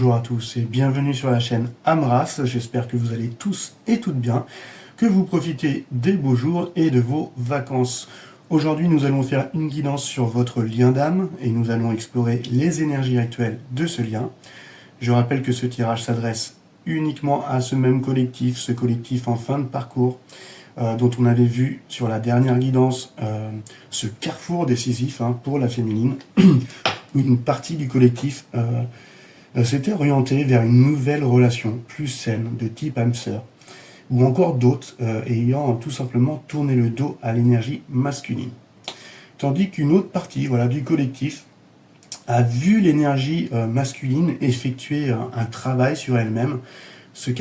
Bonjour à tous et bienvenue sur la chaîne Amras, j'espère que vous allez tous et toutes bien, que vous profitez des beaux jours et de vos vacances. Aujourd'hui nous allons faire une guidance sur votre lien d'âme et nous allons explorer les énergies actuelles de ce lien. Je rappelle que ce tirage s'adresse uniquement à ce même collectif, ce collectif en fin de parcours, dont on avait vu sur la dernière guidance ce carrefour décisif pour la féminine, où une partie du collectif s'était orientée vers une nouvelle relation plus saine de type âme-sœur, ou encore d'autres ayant tout simplement tourné le dos à l'énergie masculine. Tandis qu'une autre partie du collectif a vu l'énergie masculine effectuer un travail sur elle-même, ce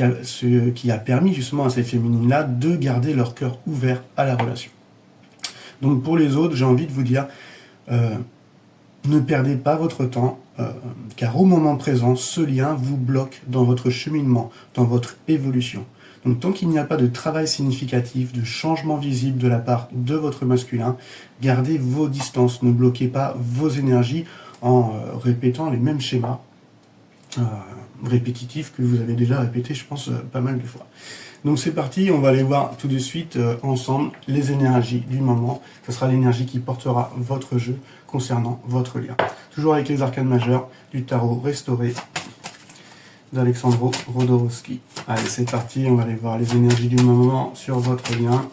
qui a permis justement à ces féminines-là de garder leur cœur ouvert à la relation. Donc pour les autres, j'ai envie de vous dire, ne perdez pas votre temps, car au moment présent, ce lien vous bloque dans votre cheminement, dans votre évolution. Donc tant qu'il n'y a pas de travail significatif, de changement visible de la part de votre masculin, gardez vos distances, ne bloquez pas vos énergies en répétant les mêmes schémas répétitifs que vous avez déjà répétés, je pense, pas mal de fois. Donc c'est parti, on va aller voir tout de suite ensemble les énergies du moment. Ce sera l'énergie qui portera votre jeu concernant votre lien. Toujours avec les arcanes majeures du tarot restauré d'Alexandro Rodorowski. Allez, c'est parti, on va aller voir les énergies du moment sur votre lien.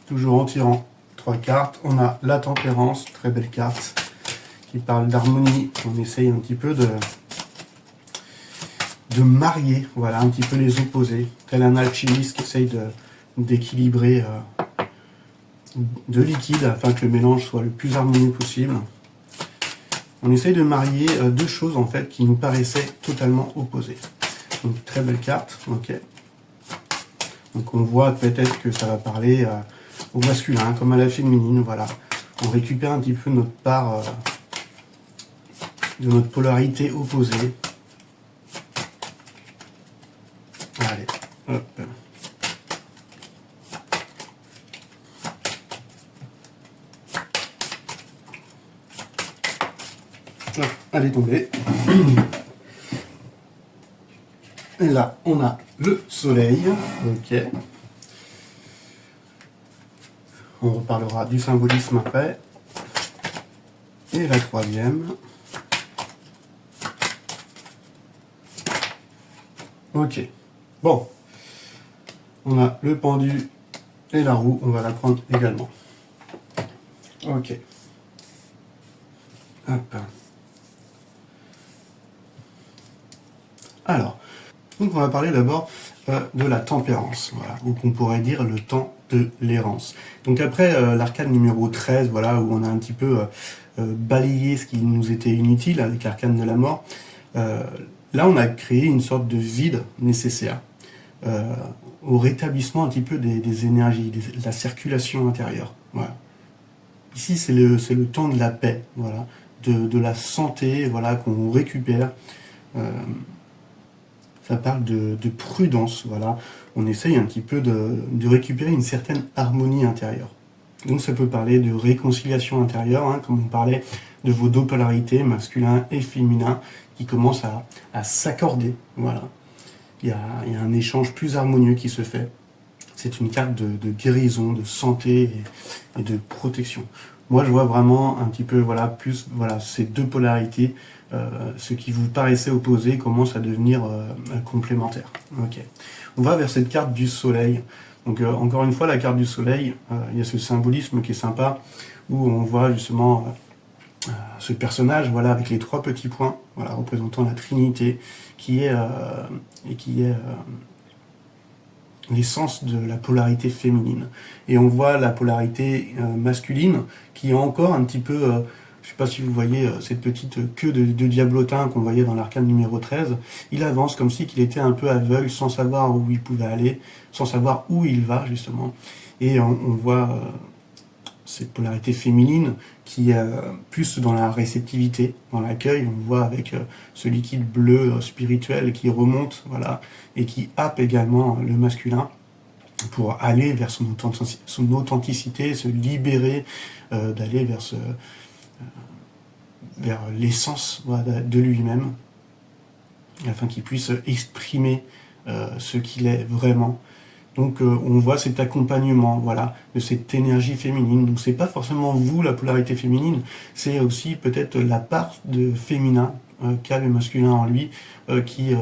Toujours en tirant 3 cartes. On a la tempérance, très belle carte, qui parle d'harmonie. On essaye un petit peu de marier, voilà, un petit peu les opposés, tel un alchimiste qui essaye d'équilibrer de liquide afin que le mélange soit le plus harmonieux possible. On essaye de marier deux choses en fait qui nous paraissaient totalement opposées. Donc très belle carte, ok. Donc on voit peut-être que ça va parler au masculin comme à la féminine, voilà. On récupère un petit peu notre part de notre polarité opposée. Allez, hop. Elle est tombée. Et là, on a le soleil. Ok. On reparlera du symbolisme après. Et la troisième. Ok. Bon. On a le pendu et la roue. On va la prendre également. Ok. Hop. Alors, donc on va parler d'abord de la tempérance, voilà, ou qu'on pourrait dire le temps de l'errance. Donc après l'arcane numéro 13, voilà, où on a un petit peu balayé ce qui nous était inutile avec l'arcane de la mort, là on a créé une sorte de vide nécessaire au rétablissement un petit peu des énergies, de la circulation intérieure. Voilà. Ici c'est le temps de la paix, voilà, de la santé, voilà, qu'on récupère. Ça parle de prudence, voilà. On essaye un petit peu de récupérer une certaine harmonie intérieure. Donc ça peut parler de réconciliation intérieure, comme on parlait de vos deux polarités, masculin et féminin, qui commencent à s'accorder, voilà. Il y a un échange plus harmonieux qui se fait. C'est une carte de guérison, de santé et de protection. Moi je vois vraiment un petit peu, voilà, plus, voilà, ces deux polarités, ce qui vous paraissait opposé commence à devenir complémentaire. Ok. On va vers cette carte du soleil. Donc encore une fois, la carte du soleil, il y a ce symbolisme qui est sympa, où on voit justement ce personnage, voilà, avec les 3 petits points, voilà, représentant la Trinité, qui est l'essence de la polarité féminine. Et on voit la polarité masculine qui est encore un petit peu, je ne sais pas si vous voyez cette petite queue de diablotin qu'on voyait dans l'arcane numéro 13, il avance comme si qu'il était un peu aveugle, sans savoir où il pouvait aller, sans savoir où il va justement. Et on voit cette polarité féminine qui est plus dans la réceptivité, dans l'accueil. On voit avec ce liquide bleu spirituel qui remonte, voilà, et qui happe également le masculin pour aller vers son authenticité, se libérer, d'aller vers l'essence, voilà, de lui-même. afin qu'il puisse exprimer ce qu'il est vraiment. Donc on voit cet accompagnement, voilà, de cette énergie féminine. Donc c'est pas forcément vous la polarité féminine, c'est aussi peut-être la part de féminin qu'a le masculin en lui qui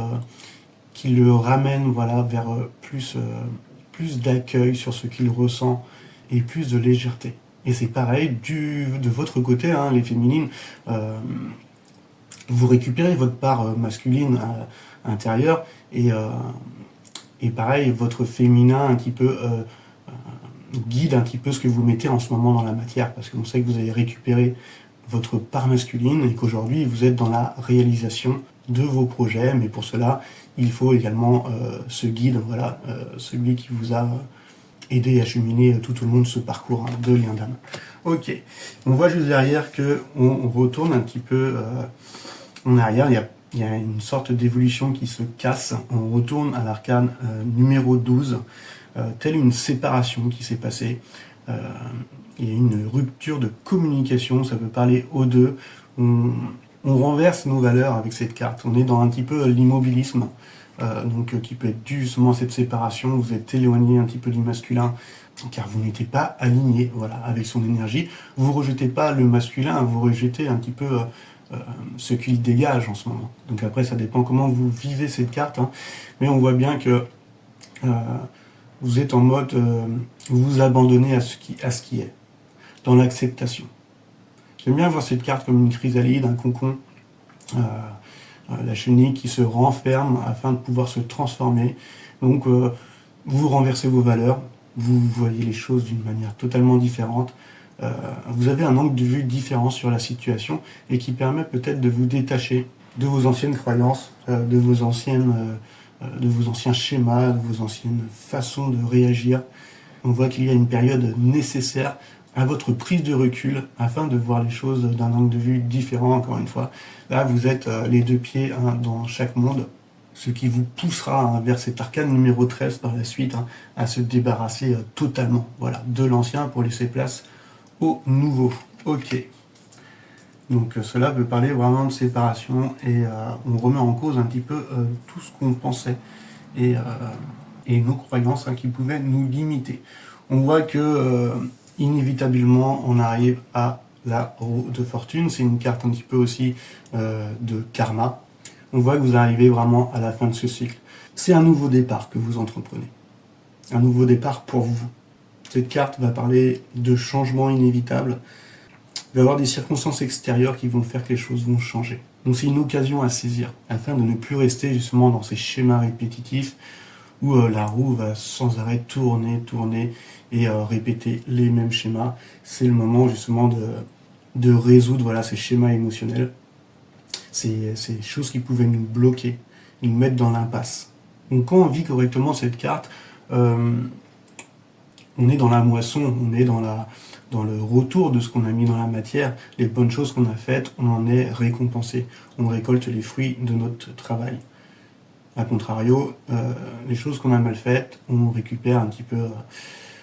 le ramène, voilà, vers plus d'accueil sur ce qu'il ressent et plus de légèreté. Et c'est pareil de votre côté, hein, les féminines, vous récupérez votre part masculine intérieure et pareil, votre féminin un petit peu guide un petit peu ce que vous mettez en ce moment dans la matière, parce qu'on sait que vous avez récupéré votre part masculine et qu'aujourd'hui vous êtes dans la réalisation de vos projets, mais pour cela il faut également ce guide, voilà, celui qui vous a aidé à cheminer tout au long de ce parcours de lien d'âme. Ok, on voit juste derrière que on retourne un petit peu en arrière, il y a une sorte d'évolution qui se casse, on retourne à l'arcane numéro 12, telle une séparation qui s'est passée. Il y a une rupture de communication, ça peut parler aux deux. On renverse nos valeurs avec cette carte. On est dans un petit peu l'immobilisme, qui peut être dû justement à cette séparation. Vous êtes éloigné un petit peu du masculin, car vous n'étiez pas aligné, voilà, avec son énergie. Vous rejetez pas le masculin, vous rejetez un petit peu ce qu'il dégage en ce moment. Donc après, ça dépend comment vous vivez cette carte, hein. Mais on voit bien que vous êtes en mode, vous vous abandonnez à ce qui est, dans l'acceptation. J'aime bien voir cette carte comme une chrysalide, un cocon, la chenille qui se renferme afin de pouvoir se transformer. Donc vous renversez vos valeurs, vous voyez les choses d'une manière totalement différente. Vous avez un angle de vue différent sur la situation et qui permet peut-être de vous détacher de vos anciennes croyances, de vos anciens schémas, de vos anciennes façons de réagir. On voit qu'il y a une période nécessaire à votre prise de recul afin de voir les choses d'un angle de vue différent, encore une fois. Là, vous êtes les deux pieds dans chaque monde, ce qui vous poussera vers cet arcane numéro 13 par la suite, à se débarrasser totalement, voilà, de l'ancien pour laisser place au nouveau. Ok. Donc cela peut parler vraiment de séparation et on remet en cause un petit peu tout ce qu'on pensait et nos croyances qui pouvaient nous limiter. On voit que inévitablement on arrive à la roue de fortune, c'est une carte un petit peu aussi de karma. On voit que vous arrivez vraiment à la fin de ce cycle. C'est un nouveau départ que vous entreprenez. Un nouveau départ pour vous. Cette carte va parler de changements inévitables. Il va y avoir des circonstances extérieures qui vont faire que les choses vont changer. Donc c'est une occasion à saisir, afin de ne plus rester justement dans ces schémas répétitifs où la roue va sans arrêt tourner et répéter les mêmes schémas. C'est le moment justement de résoudre, voilà, ces schémas émotionnels, ces choses qui pouvaient nous bloquer, nous mettre dans l'impasse. Donc quand on vit correctement cette carte, on est dans la moisson, on est dans le retour de ce qu'on a mis dans la matière, les bonnes choses qu'on a faites, on en est récompensé. On récolte les fruits de notre travail. A contrario, les choses qu'on a mal faites, on récupère un petit peu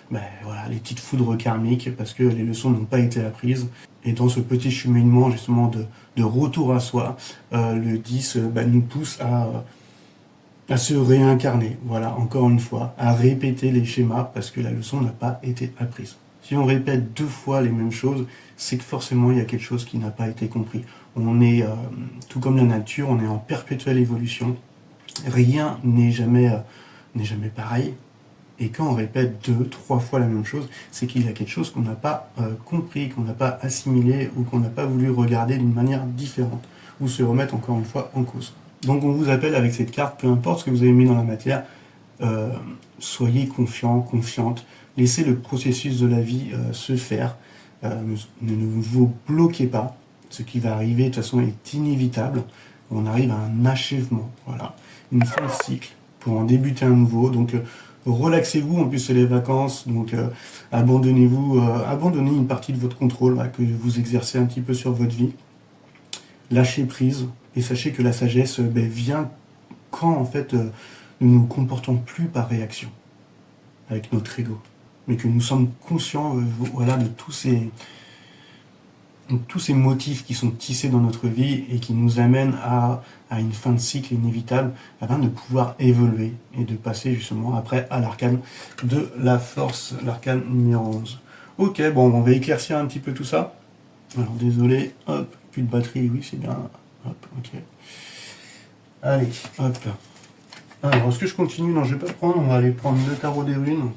voilà, les petites foudres karmiques parce que les leçons n'ont pas été apprises. Et dans ce petit cheminement justement de retour à soi, le 10 nous pousse à se réincarner, voilà, encore une fois, à répéter les schémas parce que la leçon n'a pas été apprise. Si on répète 2 fois les mêmes choses, c'est que forcément il y a quelque chose qui n'a pas été compris. On est, tout comme la nature, on est en perpétuelle évolution. Rien n'est jamais pareil. Et quand on répète 2, 3 fois la même chose, c'est qu'il y a quelque chose qu'on n'a pas compris, qu'on n'a pas assimilé ou qu'on n'a pas voulu regarder d'une manière différente ou se remettre encore une fois en cause. Donc on vous appelle avec cette carte, peu importe ce que vous avez mis dans la matière, soyez confiants, confiantes, laissez le processus de la vie se faire, ne vous bloquez pas, ce qui va arriver de toute façon est inévitable, on arrive à un achèvement, voilà, une fin de cycle pour en débuter un nouveau, donc relaxez-vous, en plus c'est les vacances, donc abandonnez-vous, abandonnez une partie de votre contrôle que vous exercez un petit peu sur votre vie, lâchez prise, et sachez que la sagesse vient quand en fait nous ne nous comportons plus par réaction avec notre ego, mais que nous sommes conscients voilà, de tous Donc, tous ces motifs qui sont tissés dans notre vie et qui nous amènent à une fin de cycle inévitable, afin de pouvoir évoluer et de passer justement après à l'arcane de la force, l'arcane numéro 11. Ok, bon, on va éclaircir un petit peu tout ça. Alors désolé, hop, plus de batterie, oui c'est bien, hop, ok. Allez, hop. Alors, est-ce que je continue? Non, je vais pas prendre, on va aller prendre le tarot des runes.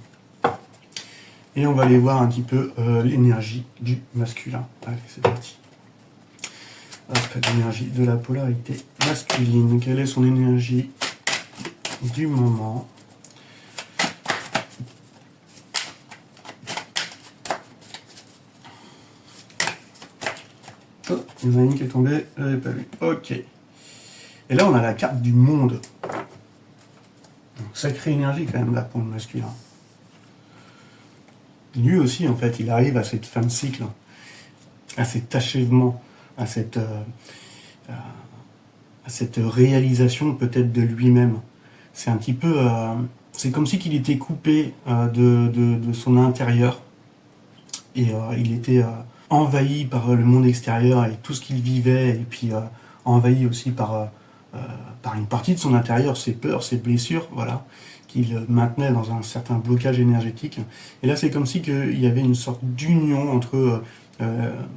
Et on va aller voir un petit peu l'énergie du masculin. Allez, c'est parti. Hop, l'énergie de la polarité masculine. Quelle est son énergie du moment? Oh, il y en a une qui est tombée, je l'avais pas vu. Ok. Et là, on a la carte du monde. Donc, sacrée énergie quand même là pour le masculin. Lui aussi, en fait, il arrive à cette fin de cycle, à cet achèvement, à cette réalisation peut-être de lui-même. C'est un petit peu... c'est comme si qu'il était coupé de son intérieur et il était envahi par le monde extérieur et tout ce qu'il vivait, et puis envahi aussi par une partie de son intérieur, ses peurs, ses blessures, voilà, qu'il maintenait dans un certain blocage énergétique. Et là, c'est comme si qu'il y avait une sorte d'union entre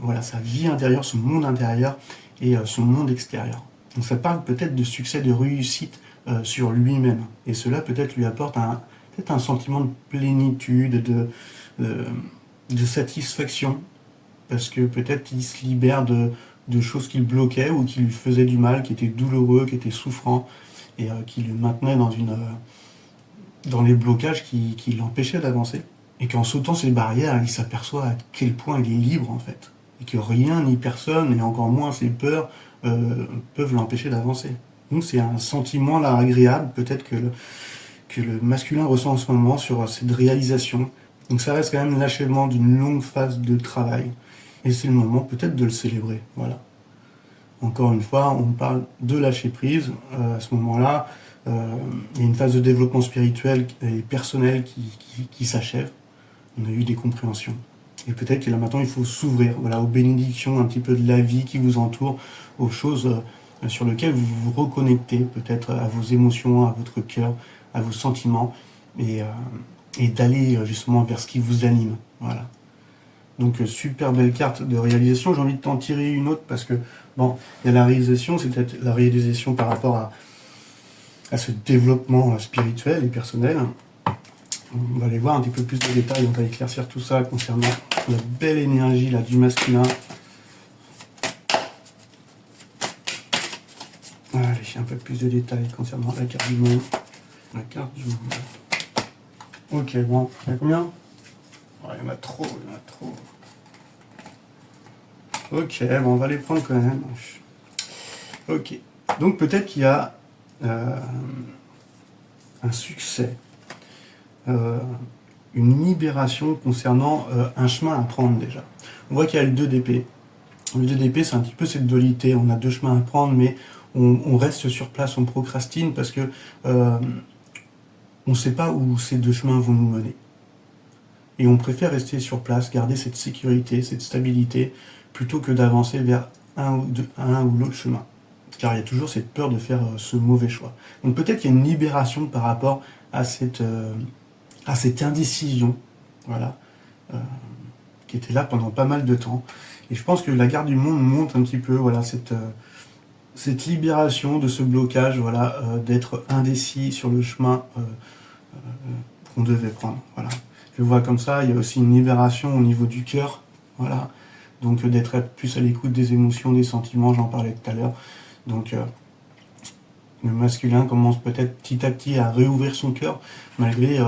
voilà, sa vie intérieure, son monde intérieur et son monde extérieur. Donc ça parle peut-être de succès, de réussite sur lui-même. Et cela peut-être lui apporte peut-être un sentiment de plénitude, de satisfaction, parce que peut-être il se libère de choses qui le bloquaient ou qui lui faisaient du mal, qui étaient douloureux, qui étaient souffrants, et qui le maintenaient dans les blocages qui l'empêchaient d'avancer. Et qu'en sautant ces barrières, il s'aperçoit à quel point il est libre en fait. Et que rien ni personne, et encore moins ses peurs, peuvent l'empêcher d'avancer. Donc c'est un sentiment là agréable, peut-être que le masculin ressent en ce moment sur cette réalisation. Donc ça reste quand même l'achèvement d'une longue phase de travail. Et c'est le moment peut-être de le célébrer. Voilà. Encore une fois, on parle de lâcher prise. À ce moment-là, il y a une phase de développement spirituel et personnel qui s'achève. On a eu des compréhensions. Et peut-être que là maintenant, il faut s'ouvrir, voilà, aux bénédictions un petit peu de la vie qui vous entoure, aux choses sur lesquelles vous vous reconnectez, peut-être à vos émotions, à votre cœur, à vos sentiments, et d'aller justement vers ce qui vous anime. Voilà. Donc super belle carte de réalisation. J'ai envie de t'en tirer une autre parce que, bon, il y a la réalisation, c'est peut-être la réalisation par rapport à ce développement spirituel et personnel. On va aller voir un petit peu plus de détails, on va éclaircir tout ça concernant la belle énergie là, du masculin. Allez, un peu plus de détails concernant la carte du monde. La carte du monde. Ok, bon, il y en a combien? Il y en a trop, il y en a trop. Ok, bon, on va les prendre quand même. Ok, donc peut-être qu'il y a un succès, une libération concernant un chemin à prendre déjà. On voit qu'il y a le 2 d'épée. Le 2 d'épée, c'est un petit peu cette dualité. On a deux chemins à prendre, mais on reste sur place, on procrastine parce que on ne sait pas où ces deux chemins vont nous mener. Et on préfère rester sur place, garder cette sécurité, cette stabilité, plutôt que d'avancer vers un ou l'autre chemin. Car il y a toujours cette peur de faire ce mauvais choix. Donc peut-être qu'il y a une libération par rapport à cette indécision, voilà, qui était là pendant pas mal de temps. Et je pense que la garde du monde montre un petit peu, voilà, cette libération de ce blocage, voilà, d'être indécis sur le chemin qu'on devait prendre, voilà. Je le vois comme ça. Il y a aussi une libération au niveau du cœur, voilà. Donc d'être plus à l'écoute des émotions, des sentiments, j'en parlais tout à l'heure. Donc le masculin commence peut-être petit à petit à réouvrir son cœur, malgré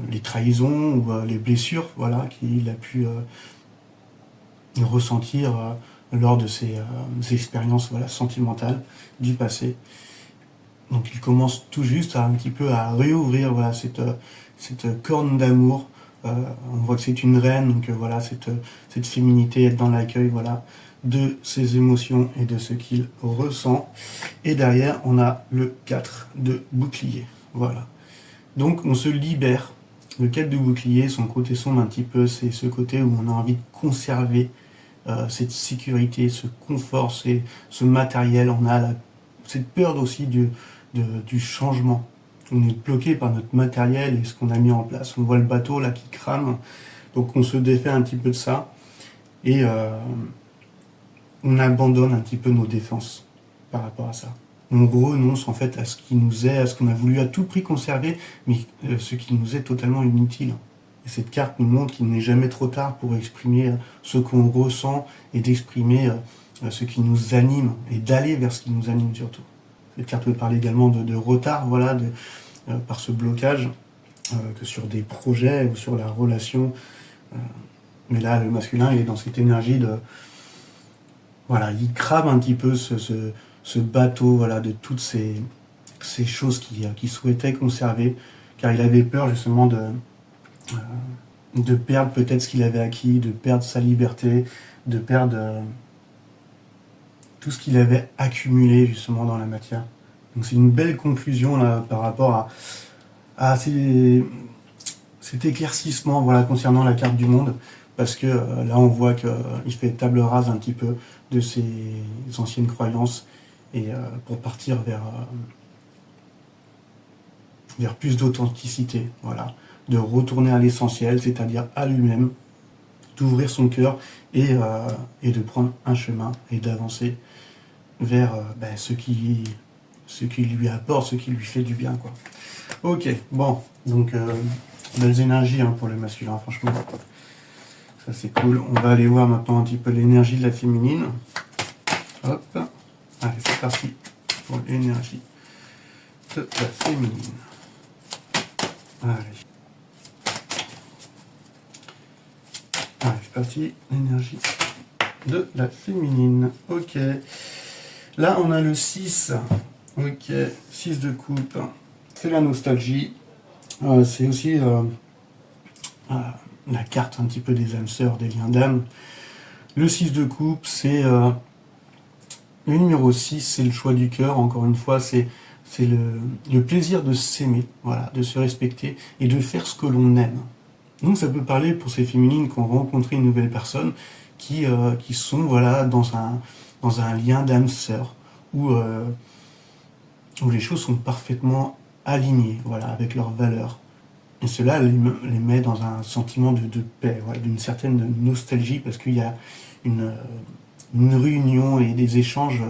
les trahisons ou les blessures, voilà, qu'il a pu ressentir lors de ces expériences, voilà, sentimentales du passé. Donc il commence tout juste un petit peu à réouvrir, voilà, cette corne d'amour. On voit que c'est une reine, donc voilà, cette féminité, être dans l'accueil, voilà, de ses émotions et de ce qu'il ressent. Et derrière, on a le 4 de bouclier. Voilà. Donc on se libère. Le 4 de bouclier, son côté sombre un petit peu, c'est ce côté où on a envie de conserver cette sécurité, ce confort, ce matériel. On a cette peur aussi du changement. On est bloqué par notre matériel et ce qu'on a mis en place. On voit le bateau là qui crame, donc on se défait un petit peu de ça et on abandonne un petit peu nos défenses par rapport à ça. On renonce en fait à ce qui nous est, à ce qu'on a voulu à tout prix conserver, mais ce qui nous est totalement inutile. Et cette carte nous montre qu'il n'est jamais trop tard pour exprimer ce qu'on ressent et d'exprimer ce qui nous anime et d'aller vers ce qui nous anime surtout. Cette carte peut parler également de retard, voilà, par ce blocage, que sur des projets ou sur la relation. Mais là, le masculin, il est dans cette énergie de... Voilà, il crame un petit peu ce bateau, voilà, de toutes ces choses qu'il souhaitait conserver, car il avait peur justement de perdre peut-être ce qu'il avait acquis, de perdre sa liberté, de perdre tout ce qu'il avait accumulé justement dans la matière. Donc c'est une belle conclusion là par rapport à cet éclaircissement, voilà, concernant la carte du monde, parce que là on voit qu'il fait table rase un petit peu de ses anciennes croyances et pour partir vers plus d'authenticité, voilà, de retourner à l'essentiel, c'est-à-dire à lui-même, d'ouvrir son cœur et de prendre un chemin et d'avancer vers ce qui lui apporte, ce qui lui fait du bien, quoi. Ok, bon, donc belles énergies pour le masculin, franchement. Ça c'est cool. On va aller voir maintenant un petit peu l'énergie de la féminine. Hop, allez, c'est parti pour l'énergie de la féminine. Allez, c'est parti, l'énergie de la féminine. Ok. Là, on a le 6. Ok, 6 de coupe. C'est la nostalgie. C'est aussi la carte un petit peu des âmes sœurs, des liens d'âme. Le 6 de coupe, c'est le numéro 6, c'est le choix du cœur. Encore une fois, c'est le plaisir de s'aimer, voilà, de se respecter et de faire ce que l'on aime. Donc ça peut parler pour ces féminines qui ont rencontré une nouvelle personne, qui sont, voilà, dans un lien d'âme sœur, où les choses sont parfaitement alignées, voilà, avec leurs valeurs. Et cela les met dans un sentiment de paix, voilà, d'une certaine nostalgie, parce qu'il y a une réunion et des échanges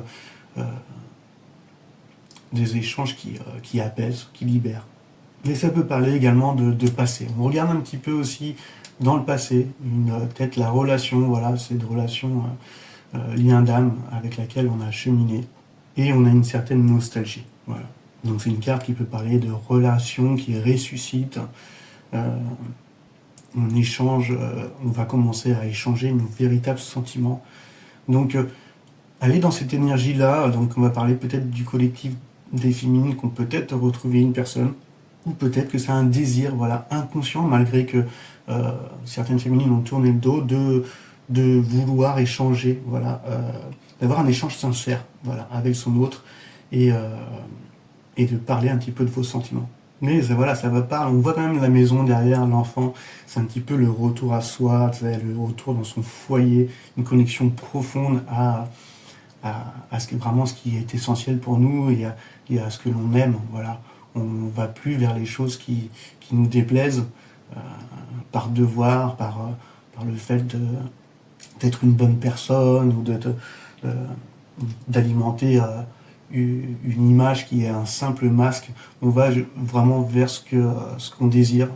qui apaisent, qui libèrent. Mais ça peut parler également de passé. On regarde un petit peu aussi dans le passé, peut-être la relation, voilà, cette relation lien d'âme avec laquelle on a cheminé, et on a une certaine nostalgie. Voilà. Donc c'est une carte qui peut parler de relations qui ressuscitent. On échange, on va commencer à échanger nos véritables sentiments. Donc aller dans cette énergie-là, donc on va parler peut-être du collectif des féminines qui ont peut-être retrouvé une personne, ou peut-être que c'est un désir, voilà, inconscient, malgré que certaines féminines ont tourné le dos, de vouloir échanger, voilà, d'avoir un échange sincère, voilà, avec son autre, et de parler un petit peu de vos sentiments. Mais voilà, ça va pas. On voit quand même la maison derrière l'enfant. C'est un petit peu le retour à soi, le retour dans son foyer, une connexion profonde à vraiment ce qui est essentiel pour nous et à ce que l'on aime. Voilà, on va plus vers les choses qui nous déplaisent par devoir, par le fait d'être une bonne personne ou d'alimenter une image qui est un simple masque. On va vraiment vers ce qu'on désire,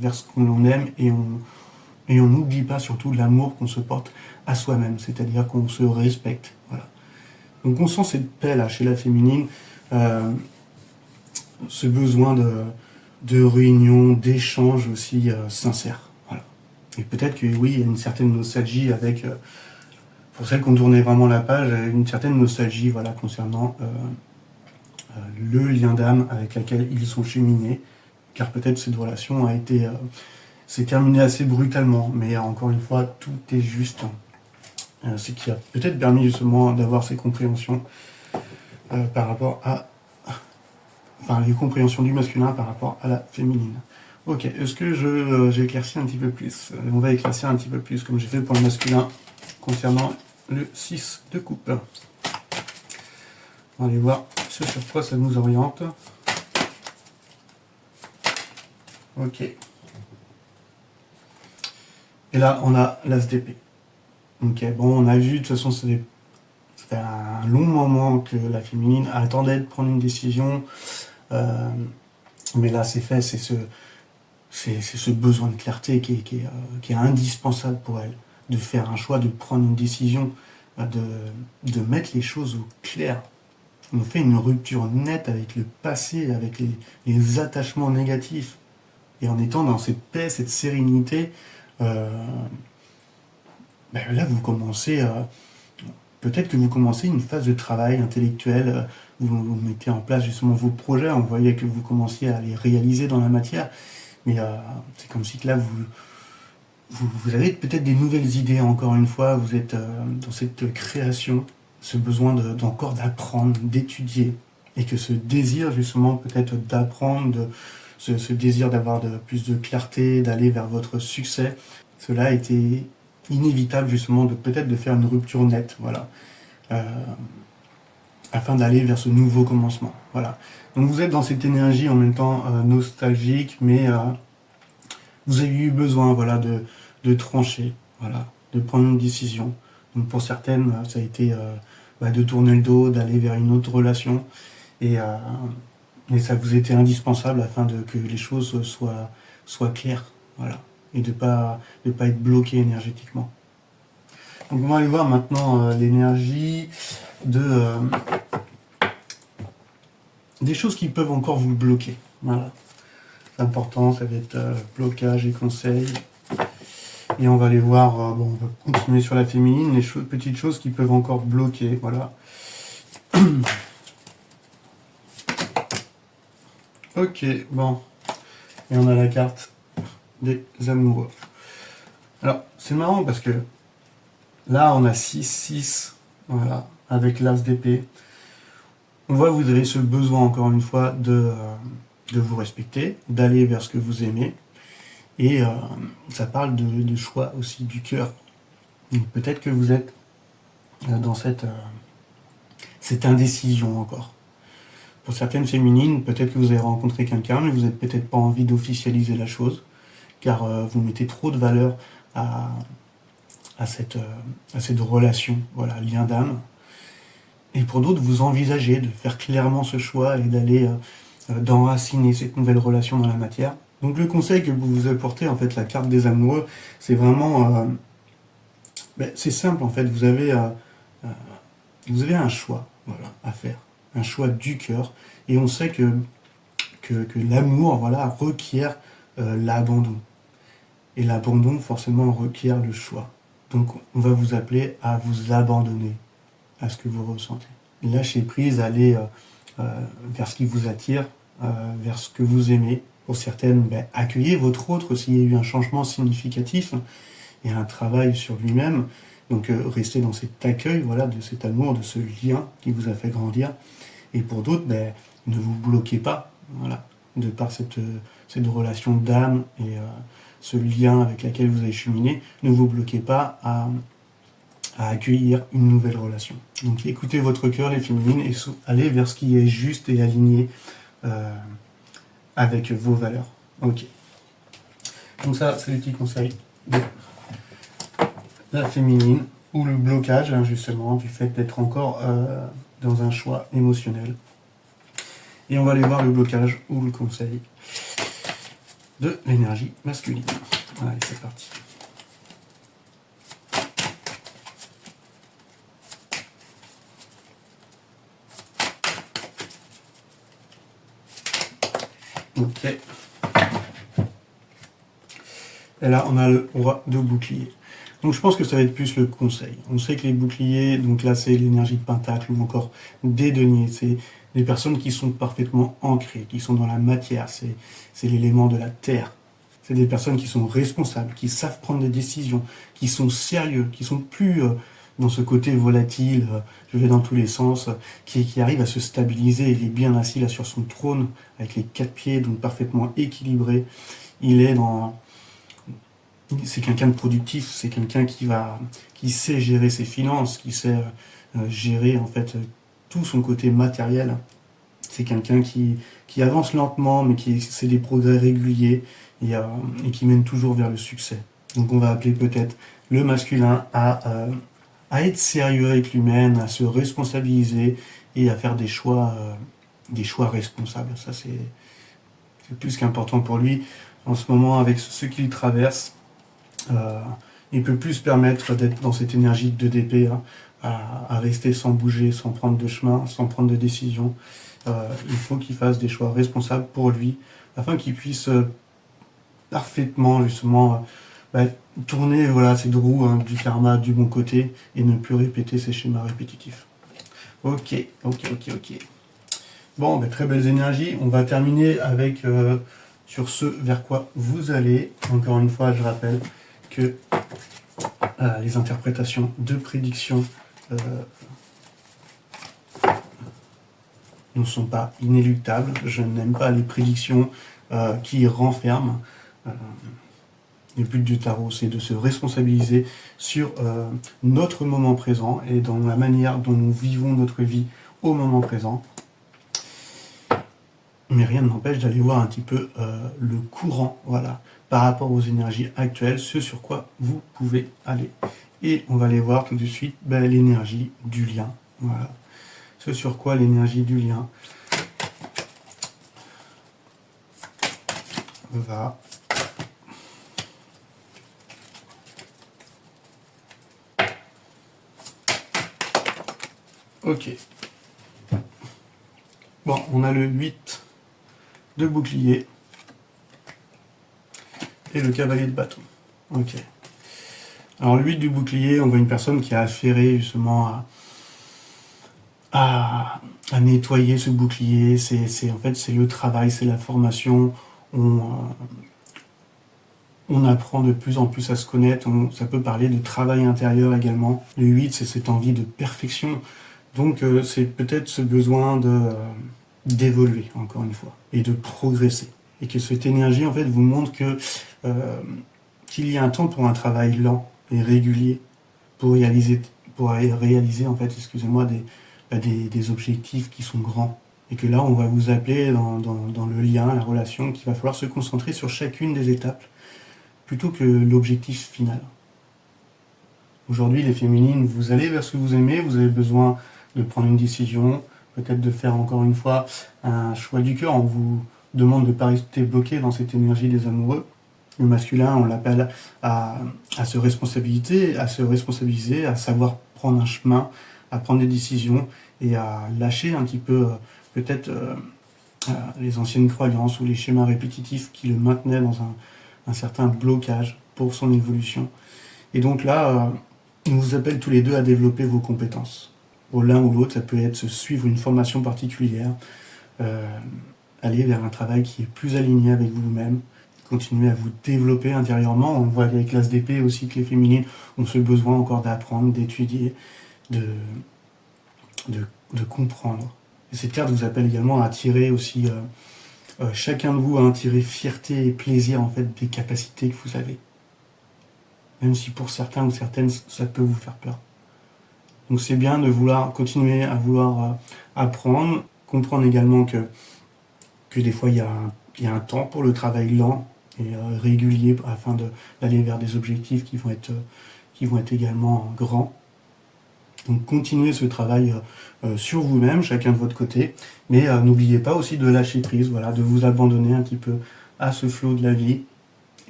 vers ce qu'on aime, et on n'oublie pas surtout l'amour qu'on se porte à soi-même, c'est-à-dire qu'on se respecte. Voilà. Donc on sent cette paix là chez la féminine, ce besoin de réunion, d'échange aussi sincère. Voilà. Et peut-être que oui, il y a une certaine nostalgie avec... pour celles qui ont tourné vraiment la page, une certaine nostalgie, voilà, concernant le lien d'âme avec laquelle ils sont cheminés, car peut-être cette relation s'est terminée assez brutalement, mais encore une fois, tout est juste. Ce qui a peut-être permis justement d'avoir ces compréhensions par rapport à... Enfin, les compréhensions du masculin par rapport à la féminine. Ok, est-ce que j'éclaircis un petit peu plus? On va éclaircir un petit peu plus, comme j'ai fait pour le masculin. concernant le 6 de coupe. On va aller voir ce sur quoi ça nous oriente. Ok. Et là, on a l'as d'épée. Ok, bon, on a vu, de toute façon, ça fait un long moment que la féminine attendait de prendre une décision. Mais là, c'est fait, c'est ce besoin de clarté qui est indispensable pour elle. De faire un choix, de prendre une décision, de mettre les choses au clair. On fait une rupture nette avec le passé, avec les attachements négatifs. Et en étant dans cette paix, cette sérénité, là vous commencez, peut-être que vous commencez une phase de travail intellectuel, où vous mettez en place justement vos projets, on voyait que vous commenciez à les réaliser dans la matière, mais c'est comme si que là vous avez peut-être des nouvelles idées encore une fois, vous êtes dans cette création, ce besoin d'encore d'apprendre, d'étudier, et que ce désir justement peut-être d'apprendre, ce désir d'avoir plus de clarté, d'aller vers votre succès, cela a été inévitable justement peut-être de faire une rupture nette, voilà, afin d'aller vers ce nouveau commencement, voilà. Donc vous êtes dans cette énergie en même temps nostalgique, mais vous avez eu besoin, voilà, de trancher, voilà, de prendre une décision. Donc pour certaines, ça a été de tourner le dos, d'aller vers une autre relation, et ça vous était indispensable afin que les choses soient claires, voilà, et de pas être bloqué énergétiquement. Donc on va aller voir maintenant l'énergie des choses qui peuvent encore vous bloquer. Voilà. C'est important, ça va être blocage et conseils. Et on va aller voir, on va continuer sur la féminine, les petites choses qui peuvent encore bloquer. Voilà. Ok, bon. Et on a la carte des amoureux. Alors, c'est marrant parce que là, on a 6-6, voilà, avec l'as d'épée. On voit que vous avez ce besoin, encore une fois, de vous respecter, d'aller vers ce que vous aimez. Et ça parle de choix aussi du cœur. Peut-être que vous êtes dans cette indécision encore. Pour certaines féminines, peut-être que vous avez rencontré quelqu'un, mais vous n'avez peut-être pas envie d'officialiser la chose, car vous mettez trop de valeur à cette relation, voilà, lien d'âme. Et pour d'autres, vous envisagez de faire clairement ce choix et d'aller d'enraciner cette nouvelle relation dans la matière. Donc le conseil que vous apportez, en fait, la carte des amoureux, c'est vraiment... c'est simple, en fait, vous avez un choix, voilà, à faire. Un choix du cœur. Et on sait que l'amour, voilà, requiert l'abandon. Et l'abandon, forcément, requiert le choix. Donc on va vous appeler à vous abandonner à ce que vous ressentez. Lâchez prise, allez vers ce qui vous attire, vers ce que vous aimez. Pour certaines, accueillez votre autre s'il y a eu un changement significatif et un travail sur lui-même. Donc restez dans cet accueil, voilà, de cet amour, de ce lien qui vous a fait grandir. Et pour d'autres, ne vous bloquez pas, voilà, de par cette relation d'âme et ce lien avec lequel vous avez cheminé, ne vous bloquez pas à accueillir une nouvelle relation. Donc écoutez votre cœur, les féminines, et allez vers ce qui est juste et aligné avec vos valeurs. Ok. Donc ça, c'est le petit conseil de la féminine, ou le blocage, justement, du fait d'être encore dans un choix émotionnel. Et on va aller voir le blocage ou le conseil de l'énergie masculine. Allez, c'est parti. Ok. Et là, on a le roi de bouclier. Donc je pense que ça va être plus le conseil. On sait que les boucliers, donc là c'est l'énergie de pentacle ou encore des deniers. C'est des personnes qui sont parfaitement ancrées, qui sont dans la matière. C'est l'élément de la terre. C'est des personnes qui sont responsables, qui savent prendre des décisions, qui sont sérieux, qui sont plus dans ce côté volatile, je vais dans tous les sens, qui arrive à se stabiliser. Il est bien assis là sur son trône, avec les 4 pieds, donc parfaitement équilibré. Il est dans c'est quelqu'un de productif, c'est quelqu'un qui sait gérer ses finances, qui sait gérer en fait tout son côté matériel. C'est quelqu'un qui avance lentement, mais qui c'est des progrès réguliers et qui mène toujours vers le succès. Donc on va appeler peut-être le masculin à être sérieux avec lui-même, à se responsabiliser et à faire des choix responsables. Ça c'est plus qu'important pour lui. En ce moment, avec ce qu'il traverse, il peut plus se permettre d'être dans cette énergie de 2DP, hein, à rester sans bouger, sans prendre de chemin, sans prendre de décision. Il faut qu'il fasse des choix responsables pour lui, afin qu'il puisse parfaitement justement tourner cette roue, hein, du karma du bon côté et ne plus répéter ces schémas répétitifs. Ok. Bon, très belles énergies. On va terminer avec sur ce vers quoi vous allez. Encore une fois, je rappelle que les interprétations de prédiction ne sont pas inéluctables. Je n'aime pas les prédictions qui renferment. Le but du tarot, c'est de se responsabiliser sur notre moment présent et dans la manière dont nous vivons notre vie au moment présent. Mais rien ne m'empêche d'aller voir un petit peu le courant, voilà, par rapport aux énergies actuelles, ce sur quoi vous pouvez aller. Et on va aller voir tout de suite l'énergie du lien, voilà. Ce sur quoi l'énergie du lien va ok. Bon, on a le 8 de bouclier et le cavalier de bâton. Ok. Alors le 8 du bouclier, on voit une personne qui a affairé justement à nettoyer ce bouclier. En fait, c'est le travail, c'est la formation. On apprend de plus en plus à se connaître. Ça peut parler de travail intérieur également. Le 8, c'est cette envie de perfection. Donc c'est peut-être ce besoin d'évoluer, encore une fois, et de progresser. Et que cette énergie, en fait, vous montre qu'il y a un temps pour un travail lent et régulier pour réaliser en fait, excusez-moi, des objectifs qui sont grands. Et que là, on va vous appeler dans le lien, la relation, qu'il va falloir se concentrer sur chacune des étapes plutôt que l'objectif final. Aujourd'hui, les féminines, vous allez vers ce que vous aimez, vous avez besoin de prendre une décision, peut-être de faire encore une fois un choix du cœur. On vous demande de ne pas rester bloqué dans cette énergie des amoureux. Le masculin, on l'appelle à se responsabiliser, à savoir prendre un chemin, à prendre des décisions et à lâcher un petit peu peut-être les anciennes croyances ou les schémas répétitifs qui le maintenaient dans un certain blocage pour son évolution. Et donc là, on vous appelle tous les deux à développer vos compétences. Pour l'un ou l'autre, ça peut être suivre une formation particulière, aller vers un travail qui est plus aligné avec vous-même, continuer à vous développer intérieurement. On voit avec l'As d'épée aussi que les féminines ont ce besoin encore d'apprendre, d'étudier, de comprendre. Et cette carte vous appelle également à attirer aussi, chacun de vous à tirer fierté et plaisir en fait des capacités que vous avez. Même si pour certains ou certaines, ça peut vous faire peur. Donc c'est bien de continuer à vouloir apprendre, comprendre également que des fois il y a un temps pour le travail lent et régulier afin d'aller vers des objectifs qui vont être également grands. Donc continuez ce travail sur vous-même, chacun de votre côté, mais n'oubliez pas aussi de lâcher prise, voilà, de vous abandonner un petit peu à ce flot de la vie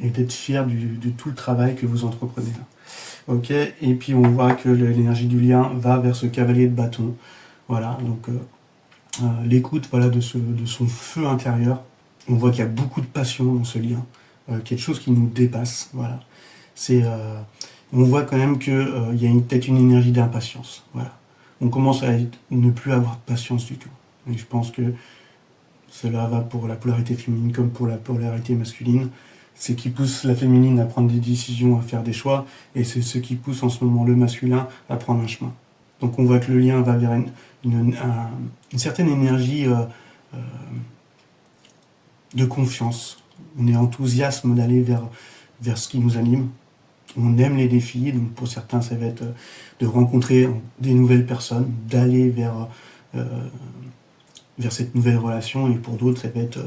et d'être fier de tout le travail que vous entreprenez là. Ok, et puis on voit que l'énergie du lien va vers ce cavalier de bâton. Voilà, donc l'écoute, voilà, de son feu intérieur. On voit qu'il y a beaucoup de passion dans ce lien, quelque chose qui nous dépasse. Voilà, on voit quand même qu'il y a peut-être une énergie d'impatience. Voilà, on commence à ne plus avoir de patience du tout. Et je pense que cela va pour la polarité féminine comme pour la polarité masculine. C'est qui pousse la féminine à prendre des décisions, à faire des choix, et c'est ce qui pousse en ce moment le masculin à prendre un chemin. Donc on voit que le lien va vers une certaine énergie de confiance, un enthousiasme d'aller vers ce qui nous anime. On aime les défis, donc pour certains ça va être de rencontrer des nouvelles personnes, d'aller vers cette nouvelle relation, et pour d'autres ça va être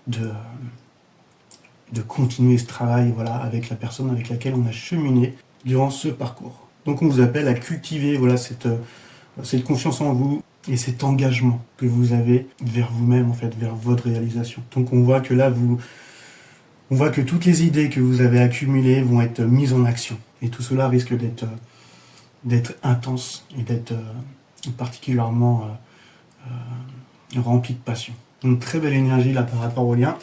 de continuer ce travail avec la personne avec laquelle on a cheminé durant ce parcours. Donc on vous appelle à cultiver cette confiance en vous et cet engagement que vous avez vers vous-même, vers votre réalisation. Donc on voit que là, on voit que toutes les idées que vous avez accumulées vont être mises en action. Et tout cela risque d'être intense et d'être particulièrement rempli de passion. Une très belle énergie là par rapport au lien.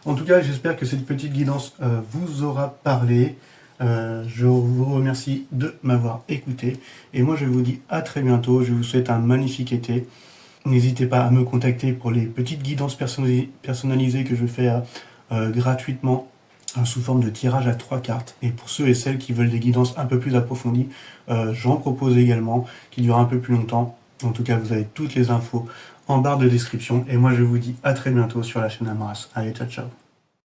En tout cas, j'espère que cette petite guidance vous aura parlé. Je vous remercie de m'avoir écouté. Et moi, je vous dis à très bientôt. Je vous souhaite un magnifique été. N'hésitez pas à me contacter pour les petites guidances personnalisées que je fais gratuitement sous forme de tirage à 3 cartes. Et pour ceux et celles qui veulent des guidances un peu plus approfondies, j'en propose également, qui durent un peu plus longtemps. En tout cas, vous avez toutes les infos en barre de description. Et moi, je vous dis à très bientôt sur la chaîne Amras. Allez, ciao, ciao.